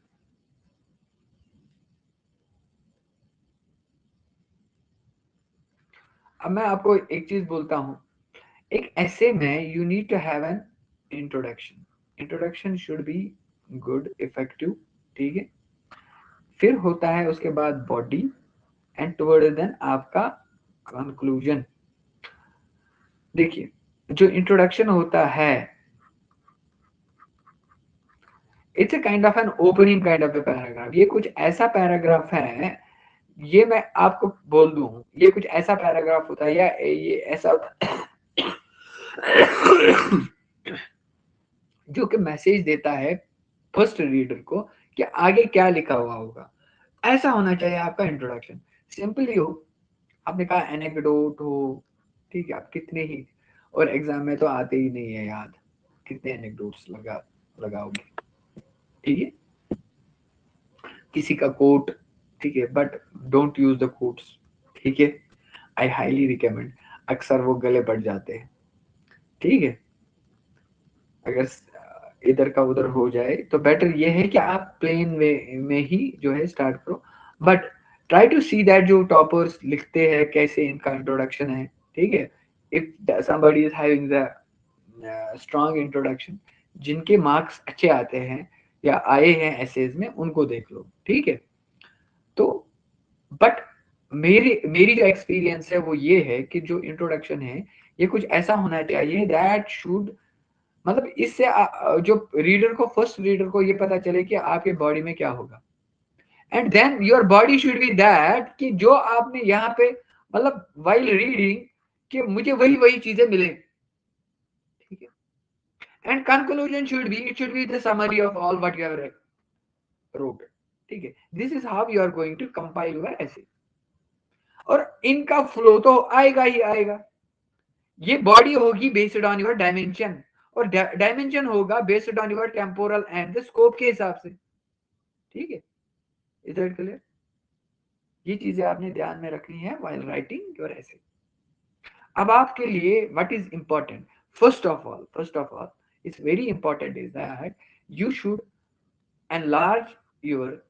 अब मैं आपको एक चीज बोलता हूँ, एक ऐसे में you need to have an introduction, introduction should be good effective, ठीक है, फिर होता है उसके बाद बॉडी, एंड टुवर्ड देन आपका कंक्लूजन। देखिए, जो इंट्रोडक्शन होता है, it's a kind of an opening kind of a paragraph, ये कुछ ऐसा पैराग्राफ है, ये मैं आपको बोल दूं, ये कुछ ऐसा पैराग्राफ होता है, या ये ऐसा होता है जो कि मैसेज देता है फर्स्ट रीडर को कि आगे क्या लिखा हुआ होगा, ऐसा होना चाहिए आपका इंट्रोडक्शन, सिंपली हो, आपने कहा एनेक्डोट हो, ठीक है, आप कितने ही, और एग्जाम में तो आते ही नहीं है याद, कितने एनेक्डोट्स लगाओगे, ठीक है, किसी का कोट, ठीक है, but don't use the quotes, ठीक है, आई हाईली रिकमेंड, अक्सर वो गले पड़ जाते हैं, ठीक है, अगर इधर का उधर हो जाए तो बेटर ये है कि आप प्लेन वे में ही जो है स्टार्ट करो, but try to see that जो टॉपर्स लिखते हैं कैसे इनका इंट्रोडक्शन है, ठीक है, if somebody is having the strong introduction, जिनके मार्क्स अच्छे आते हैं या आए हैं एसेज में, उनको देख लो, ठीक है। तो बट मेरी मेरी जो एक्सपीरियंस है वो ये है कि जो इंट्रोडक्शन है, ये कुछ ऐसा होना चाहिए दैट शुड, मतलब इससे जो रीडर को, फर्स्ट रीडर को ये पता चले कि आपके बॉडी में क्या होगा, and then your body should be that कि जो आपने यहाँ पे, मतलब वाइल रीडिंग, कि मुझे वही वही चीजें मिले, ठीक है, and conclusion should be, it should be the summary of all what you have wrote, ठीक है, this is how you are going to compile your essay, और इनका फ्लो तो आएगा ही आएगा, ये बॉडी होगी बेस्ड ऑन योर डायमेंशन, और डायमेंशन होगा based on your temporal and the scope के हिसाब से, ठीक है, इज दैट क्लियर? ये चीजें आपने ध्यान में रखनी है व्हाइल राइटिंग योर ऐसे। अब आपके लिए what is important, first of all it's very important is that you should enlarge your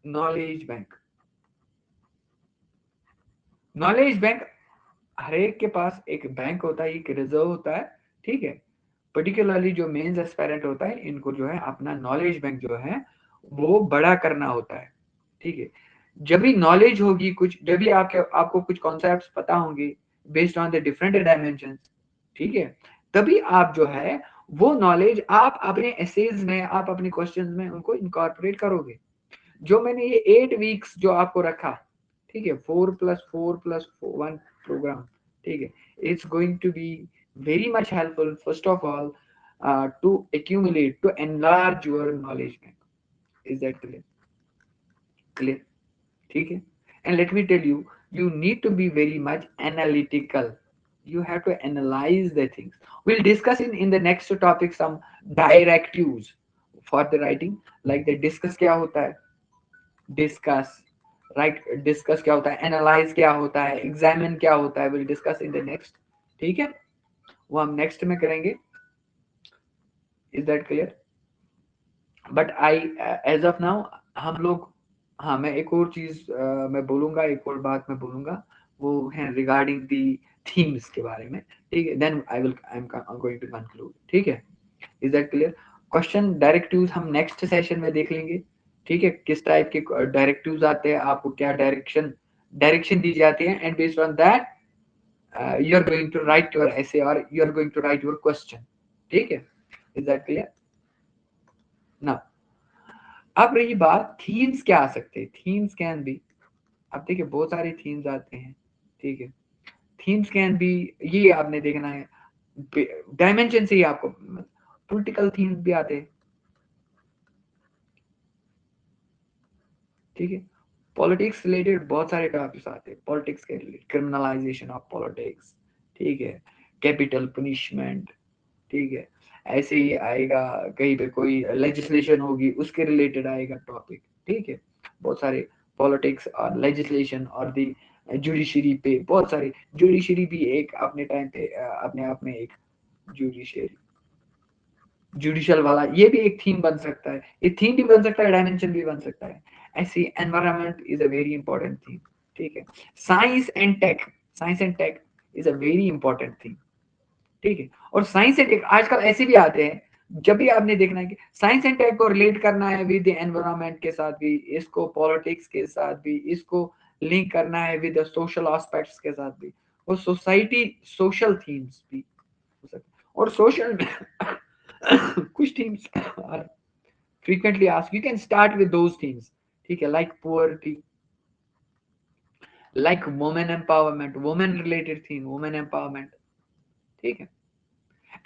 knowledge bank. Knowledge bank, हर एक के पास एक बैंक होता है, एक रिजर्व होता है, ठीक है। पर्टिकुलरली जो मेंस एस्पायरेंट होता है, इनको जो है अपना नॉलेज बैंक जो है वो बड़ा करना होता है, ठीक है। जब भी नॉलेज होगी कुछ, जब भी आपको कुछ कॉन्सेप्ट्स पता होंगे based on the different dimension, ठीक है, तभी आप जो है वो नॉलेज आप अपने एसेज में, आप अपने क्वेश्चंस में उनको इनकॉर्पोरेट करोगे। जो मैंने ये 8 वीक्स जो आपको रखा, ठीक है, 4+4+1 प्रोग्राम, ठीक है, it's going to be very much helpful first of all to accumulate, to enlarge your knowledge bank. Is that clear? ठीक है। And let me tell you, you need to be very much analytical. You have to analyze the things. We'll discuss in the next topic some directives for the writing, like the discuss क्या होता है, discuss, right, discuss क्या होता है, analyse क्या होता है, examine क्या होता है, will discuss in the next, ठीक है, वो हम नेक्स्ट में करेंगे। Is that clear? But I as of now हम लोग, हाँ मैं एक और चीज मैं बोलूंगा, एक और बात मैं बोलूंगा, वो है रिगार्डिंग दी थीम्स के बारे में, ठीक है, then I am going to conclude, ठीक है। Is that clear? Question directives हम नेक्स्ट सेशन में देख लेंगे, ठीक है, किस टाइप के डायरेक्टिव्स आते हैं, आपको क्या डायरेक्शन दी जाती है, and based on that you are going to write your essay और you are going to write your question, ठीक है। Is that clear? ना, अब रही बात थीम्स क्या आ सकते हैं, थीम्स कैन बी, अब देखिए बहुत सारे थीम्स आते हैं, ठीक है, थीम्स कैन बी, ये आपने देखना है डायमेंशन से ही आपको, पॉलिटिकल थीम्स भी आते हैं, ठीक है, पॉलिटिक्स रिलेटेड बहुत सारे टॉपिक्स आते हैं, पॉलिटिक्स के रिलेटेड, क्रिमिनलाइजेशन ऑफ पॉलिटिक्स, ठीक है, कैपिटल पनिशमेंट, ठीक है, ऐसे ही आएगा, कहीं पे कोई लेजिस्लेशन होगी उसके रिलेटेड आएगा टॉपिक, ठीक है, बहुत सारे पॉलिटिक्स और लेजिस्लेशन और दी जुडिशरी पे बहुत सारे, जुडिशरी भी एक अपने टाइम पे अपने आप में एक जुडिशरी, जुडिशियल वाला, ये भी एक थीम बन सकता है, ये थीम भी बन सकता है, डायमेंशन भी बन सकता है। ऐसी environment is a very important theme, ठीक है। Science and tech, science and tech is a very important theme, ठीक है। और साइंस एंड टेक आजकल ऐसे भी आते हैं, जब भी आपने देखना है कि साइंस एंड टेक को रिलेट करना है विद एनवायरनमेंट के साथ भी, इसको पॉलिटिक्स के साथ भी, इसको लिंक करना है विद सोशल एस्पेक्ट्स के साथ भी, और सोसाइटी सोशल थीम्स भी हो सकते हैं। और सोशल कुछ themes are frequently asked, you can start with those themes, ठीक है, like poverty, like women empowerment, women related theme, women empowerment, ठीक है,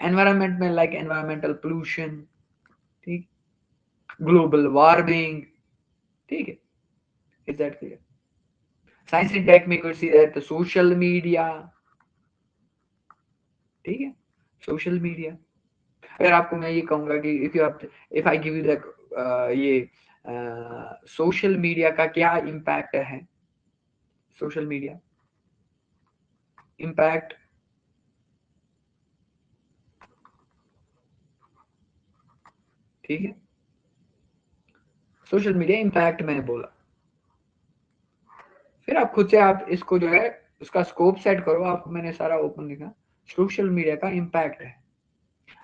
environment में like environmental pollution, ठीक, global warming, ठीक है। is that clear? Science and tech में could see that the social media, ठीक है, social media, अगर आपको मैं ये कहूंगा कि if I give you the ये सोशल मीडिया का क्या इम्पैक्ट है, सोशल मीडिया इम्पैक्ट, ठीक है, सोशल मीडिया इम्पैक्ट मैंने बोला, फिर आप खुद से आप इसको जो है उसका स्कोप सेट करो, आपको मैंने सारा ओपन लिखा, सोशल मीडिया का इम्पैक्ट है।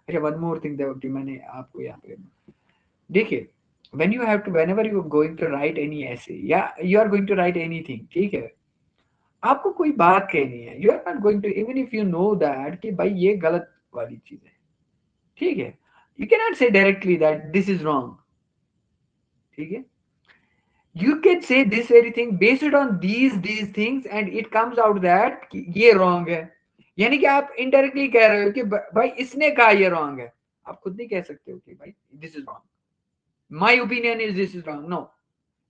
अच्छा, वन मोर थिंग देवटी, मैंने आपको यहाँ पे देखिए, when you have to, whenever you are going to write any essay या you are going to write anything, ठीक है, आपको कोई बात कहनी है, you are not going to, even if you know that कि भाई ये गलत वाली चीज है, ठीक है, you cannot say directly that this is wrong, ठीक है, you can say this very thing based on these things and it comes out that कि ये wrong है, यानी कि आप indirectly कह रहे हो कि भाई इसने कहा ये wrong है, आप खुद नहीं कह सकते हो कि भाई this is wrong, my opinion is this is wrong, no,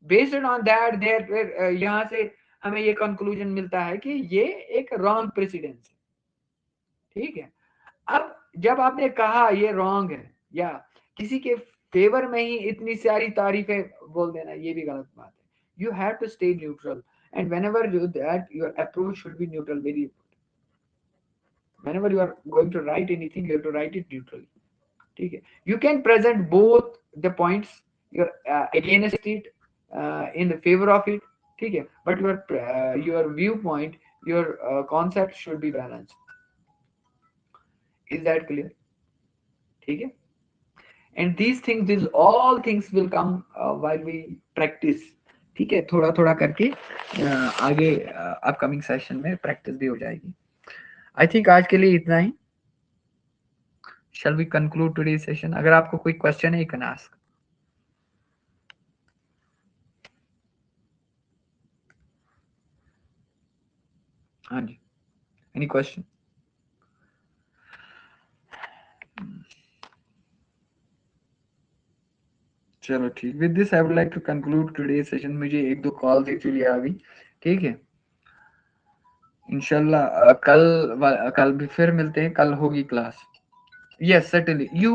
based on that there यहाँ से हमें ये conclusion मिलता है कि ये एक wrong precedence है, ठीक है। अब जब आपने कहा ये रॉन्ग है या किसी के फेवर में ही इतनी सारी तारीफें बोल देना, ये भी गलत बात है। You have to stay neutral and whenever you that your approach should be neutral, very important, whenever you are going to write anything, you have to write it neutrally. ठीक है, you can present both the points, you're against it, in the favor of it, ठीक है, but your viewpoint, your concept should be balanced. Is that clear? ठीक है, and these all things will come while we practice. ठीक है, थोड़ा थोड़ा करके आगे अपकमिंग सेशन में प्रैक्टिस भी हो जाएगी. आई थिंक आज के लिए इतना ही. Shall we conclude today's session? अगर आपको कोई क्वेश्चन है, you can ask. हाँ जी, any question? चलो ठीक. With this I would like to conclude today's session. मुझे एक दो कॉल्स एक्चुअली आ गई. ठीक है, इंशाल्लाह कल भी फिर मिलते हैं. कल होगी class. Yes, certainly. You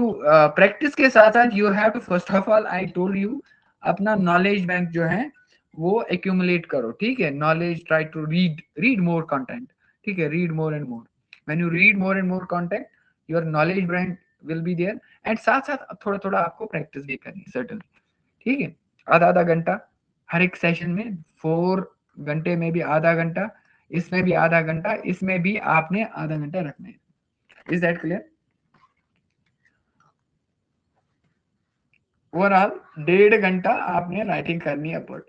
practice के साथ साथ you have to, first of all I told you, अपना knowledge bank जो है वो accumulate करो. ठीक है, knowledge, try to read more content. ठीक है, read more and more. When you read more and more content, your knowledge bank will be there. And साथ साथ थोड़ा थोड़ा आपको practice भी करनी है, certainly. ठीक है, आधा आधा घंटा हर एक सेशन में, 4 घंटे में भी आधा घंटा, इसमें भी आधा घंटा, इसमें भी आपने आधा घंटा रखना है. Is that clear? ओवरऑल 1.5 घंटा आपने राइटिंग करनी है upward.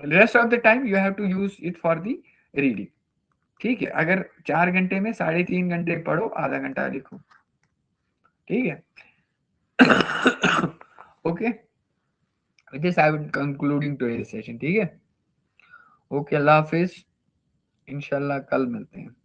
Rest of the time you have to use it for the reading. ठीक है, अगर 4 घंटे में 3.5 घंटे पढ़ो, आधा घंटा लिखो. ठीक है. Okay, with this I will concluding today's session. ठीक है, ओके, अल्लाह हाफिज. इंशाल्लाह कल मिलते हैं.